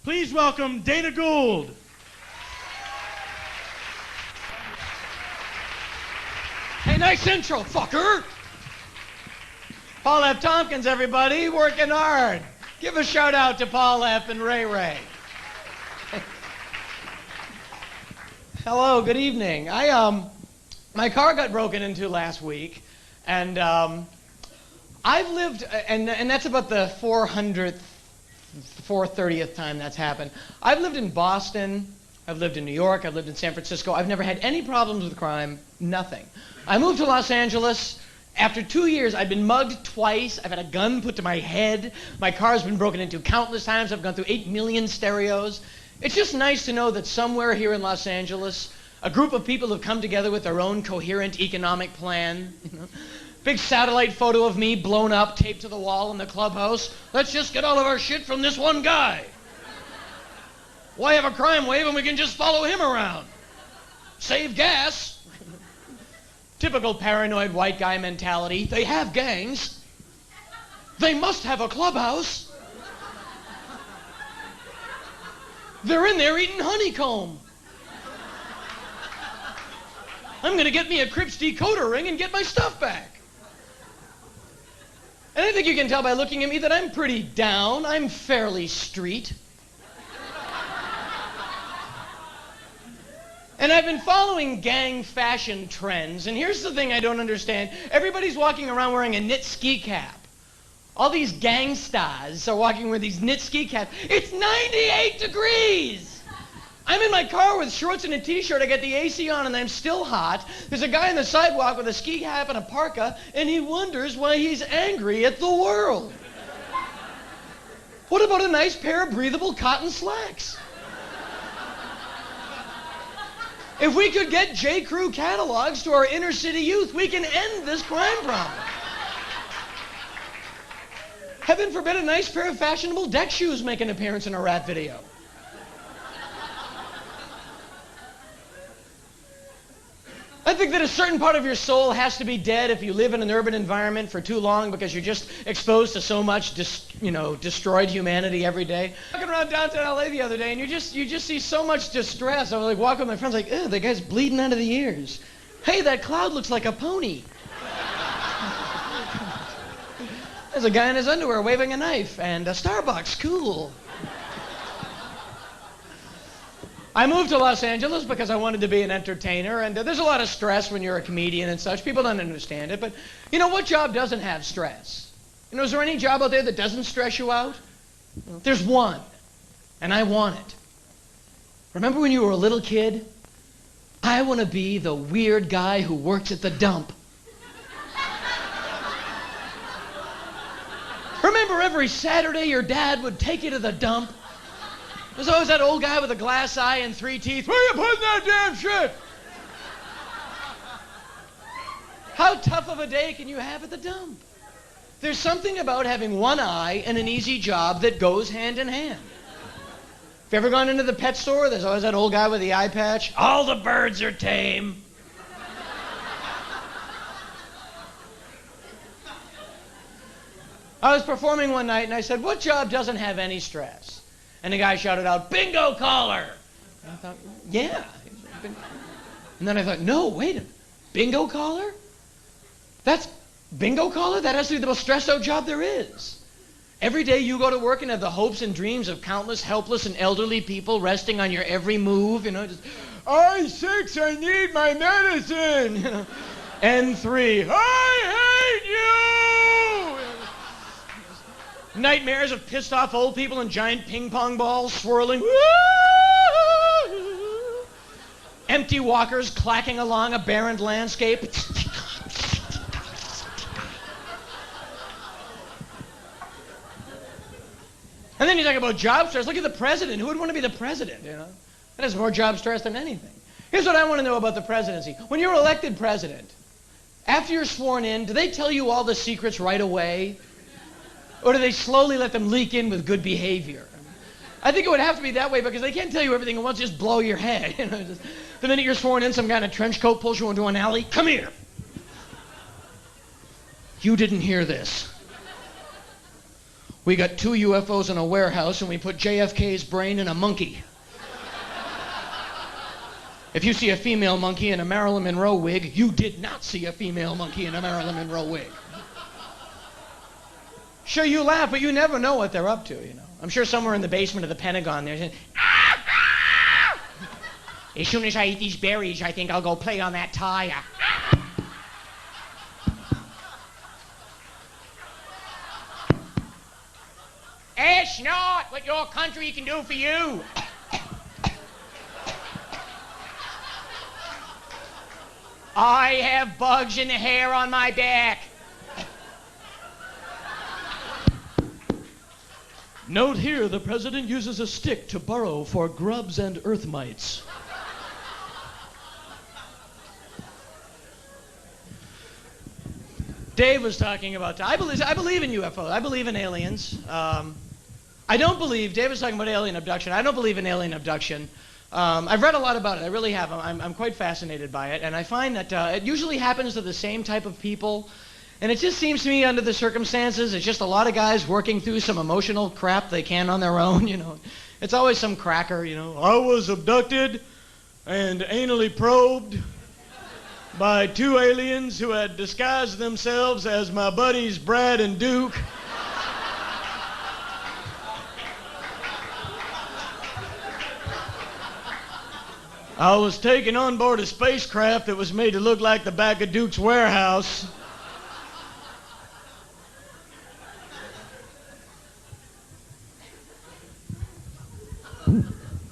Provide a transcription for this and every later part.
Please welcome Dana Gould. Hey, nice intro, fucker. Paul F. Tompkins, everybody, working hard. Give a shout out to Paul F. and Ray Ray. Hello, good evening. My car got broken into last week, and I've lived, and that's about the 430th time that's happened. I've lived in Boston, I've lived in New York, I've lived in San Francisco. I've never had any problems with crime, nothing. I moved to Los Angeles. After 2 years, I've been mugged twice. I've had a gun put to my head. My car's been broken into countless times. I've gone through 8 million stereos. It's just nice to know that somewhere here in Los Angeles, a group of people have come together with their own coherent economic plan. Big satellite photo of me blown up, taped to the wall in the clubhouse. Let's just get all of our shit from this one guy. Why have a crime wave when we can just follow him around? Save gas. Typical paranoid white guy mentality. They have gangs. They must have a clubhouse. They're in there eating honeycomb. I'm going to get me a Crips decoder ring and get my stuff back. And I think you can tell by looking at me that I'm pretty down. I'm fairly street. And I've been following gang fashion trends, and here's the thing I don't understand. Everybody's walking around wearing a knit ski cap. All these gangstas are walking with these knit ski caps. It's 98 degrees! I'm in my car with shorts and a t-shirt, I got the AC on and I'm still hot. There's a guy on the sidewalk with a ski cap and a parka, and he wonders why he's angry at the world. What about a nice pair of breathable cotton slacks? If we could get J. Crew catalogs to our inner city youth, we can end this crime problem. Heaven forbid a nice pair of fashionable deck shoes make an appearance in a rap video. I think that a certain part of your soul has to be dead if you live in an urban environment for too long because you're just exposed to so much destroyed humanity every day. Walking around downtown LA the other day and you just see so much distress. I was like walking with my friends like, ew, that guy's bleeding out of the ears. Hey, that cloud looks like a pony. There's a guy in his underwear waving a knife and a Starbucks, cool. I moved to Los Angeles because I wanted to be an entertainer, and there's a lot of stress when you're a comedian and such. People don't understand it, but you know what job doesn't have stress? You know, is there any job out there that doesn't stress you out? There's one, and I want it. Remember when you were a little kid? I want to be the weird guy who works at the dump. Remember every Saturday your dad would take you to the dump? There's always that old guy with a glass eye and 3 teeth. Where are you putting that damn shit? How tough of a day can you have at the dump? There's something about having one eye and an easy job that goes hand in hand. If you ever gone into the pet store, there's always that old guy with the eye patch. All the birds are tame. I was performing one night and I said, what job doesn't have any stress? And the guy shouted out, bingo caller! And I thought, yeah. And then I thought, no, wait a minute. Bingo caller? That's bingo caller? That has to be the most stressed out job there is. Every day you go to work and have the hopes and dreams of countless helpless and elderly people resting on your every move, just, I-6, I need my medicine. N3, I hate you! Nightmares of pissed off old people and giant ping pong balls swirling. Empty walkers clacking along a barren landscape. And then you talk about job stress. Look at the president. Who would want to be the president, That has more job stress than anything. Here's what I want to know about the presidency. When you're elected president, after you're sworn in, do they tell you all the secrets right away? Or do they slowly let them leak in with good behavior? I think it would have to be that way because they can't tell you everything at once, just blow your head. The minute you're sworn in, some guy in a trench coat pulls you into an alley. Come here. You didn't hear this. We got 2 UFOs in a warehouse, and we put JFK's brain in a monkey. If you see a female monkey in a Marilyn Monroe wig, you did not see a female monkey in a Marilyn Monroe wig. Sure, you laugh, but you never know what they're up to, you know. I'm sure somewhere in the basement of the Pentagon they're saying, "Ah, ah! As soon as I eat these berries, I think I'll go play on that tire." Ask not what your country can do for you. I have bugs in the hair on my back. Note here, the president uses a stick to burrow for grubs and earth mites. Dave was talking about, I believe in UFOs. I believe in aliens. I don't believe, Dave was talking about alien abduction. I don't believe in alien abduction. I've read a lot about it. I really have. I'm quite fascinated by it. And I find that it usually happens to the same type of people. And it just seems to me, under the circumstances, it's just a lot of guys working through some emotional crap they can on their own, you know. It's always some cracker, you know. I was abducted and anally probed by 2 aliens who had disguised themselves as my buddies Brad and Duke. I was taken on board a spacecraft that was made to look like the back of Duke's warehouse.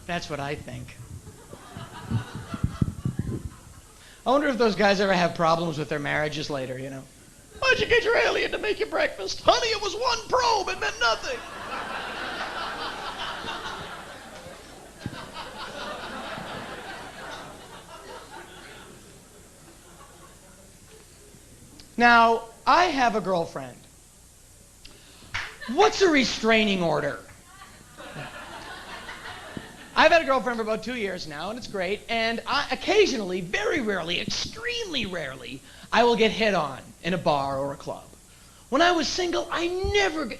That's what I think. I wonder if those guys ever have problems with their marriages later, you know. Why'd you get your alien to make you breakfast? Honey, it was 1 probe. It meant nothing. Now, I have a girlfriend. What's a restraining order? I've had a girlfriend for about 2 years now, and it's great. And occasionally, very rarely, extremely rarely, I will get hit on in a bar or a club. When I was single, I never,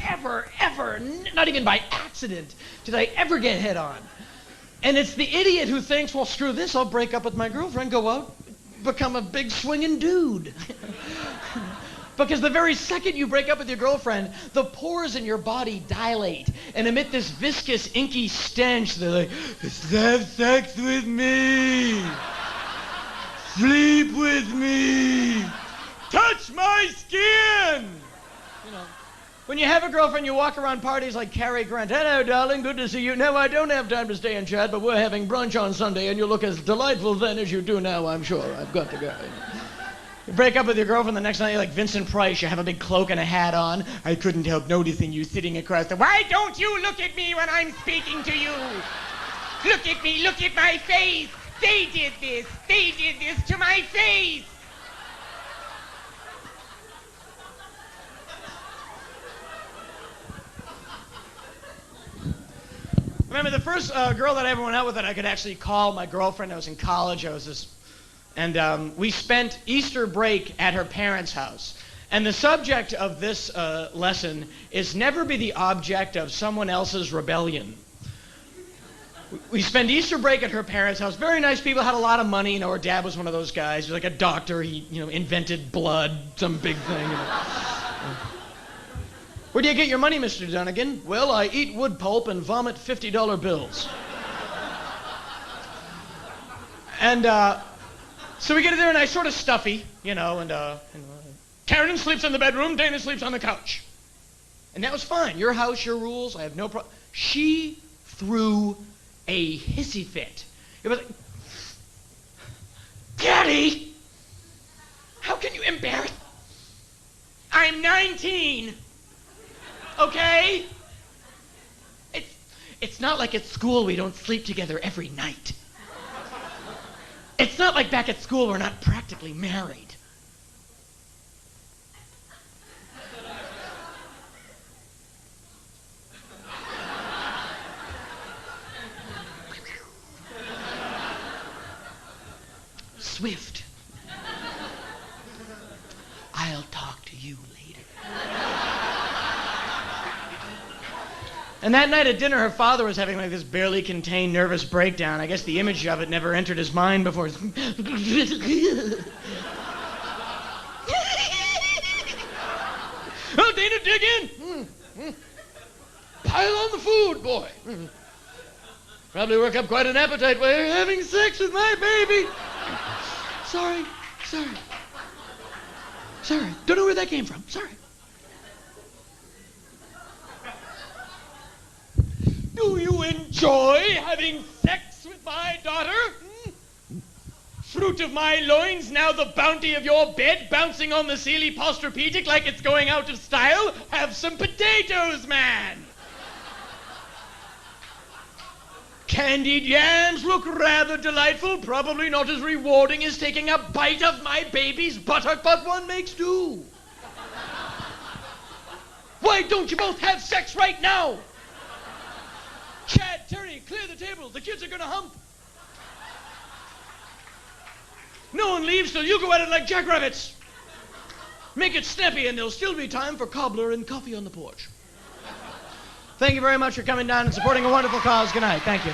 ever, not even by accident, did I ever get hit on. And it's the idiot who thinks, well, screw this, I'll break up with my girlfriend, go out, become a big swinging dude. Because the very second you break up with your girlfriend, the pores in your body dilate and emit this viscous, inky stench. They're like, have sex with me. Sleep with me. Touch my skin! You know, when you have a girlfriend, you walk around parties like Cary Grant. Hello, darling, good to see you. No, I don't have time to stay and chat, but we're having brunch on Sunday, and you look as delightful then as you do now, I'm sure. I've got to go. You break up with your girlfriend the next night, you're like Vincent Price. You have a big cloak and a hat on. I couldn't help noticing you sitting across the... Why don't you look at me when I'm speaking to you? Look at me, look at my face. They did this to my face. Remember the first girl that I ever went out with that I could actually call my girlfriend. I was in college. And we spent Easter break at her parents' house. And the subject of this lesson is never be the object of someone else's rebellion. We spent Easter break at her parents' house. Very nice people, had a lot of money. You know, her dad was one of those guys. He was like a doctor. He, invented blood, some big thing. Where do you get your money, Mr. Dunnigan? Well, I eat wood pulp and vomit $50 bills. And so we get there, and I sort of stuffy, and Karen sleeps in the bedroom, Dana sleeps on the couch. And that was fine. Your house, your rules, I have no problem. She threw a hissy fit. It was like, Daddy, how can you embarrass... I'm 19, okay? It's not like at school we don't sleep together every night. It's not like back at school we're not practically married. Swift. I'll talk to you later. And that night at dinner, her father was having like this barely contained nervous breakdown. I guess the image of it never entered his mind before. Oh, Dana, dig in. Pile on the food, boy. Probably work up quite an appetite while you're having sex with my baby. Sorry. Don't know where that came from. Sorry. Do you enjoy having sex with my daughter? Fruit of my loins, now the bounty of your bed, bouncing on the Sealy Posturpedic like it's going out of style? Have some potatoes, man! Candied yams look rather delightful, probably not as rewarding as taking a bite of my baby's buttock, but one makes do. Why don't you both have sex right now? Chad, Terry, clear the table. The kids are gonna hump. No one leaves till you go at it like jackrabbits. Make it snappy and there'll still be time for cobbler and coffee on the porch. Thank you very much for coming down and supporting a wonderful cause. Good night. Thank you.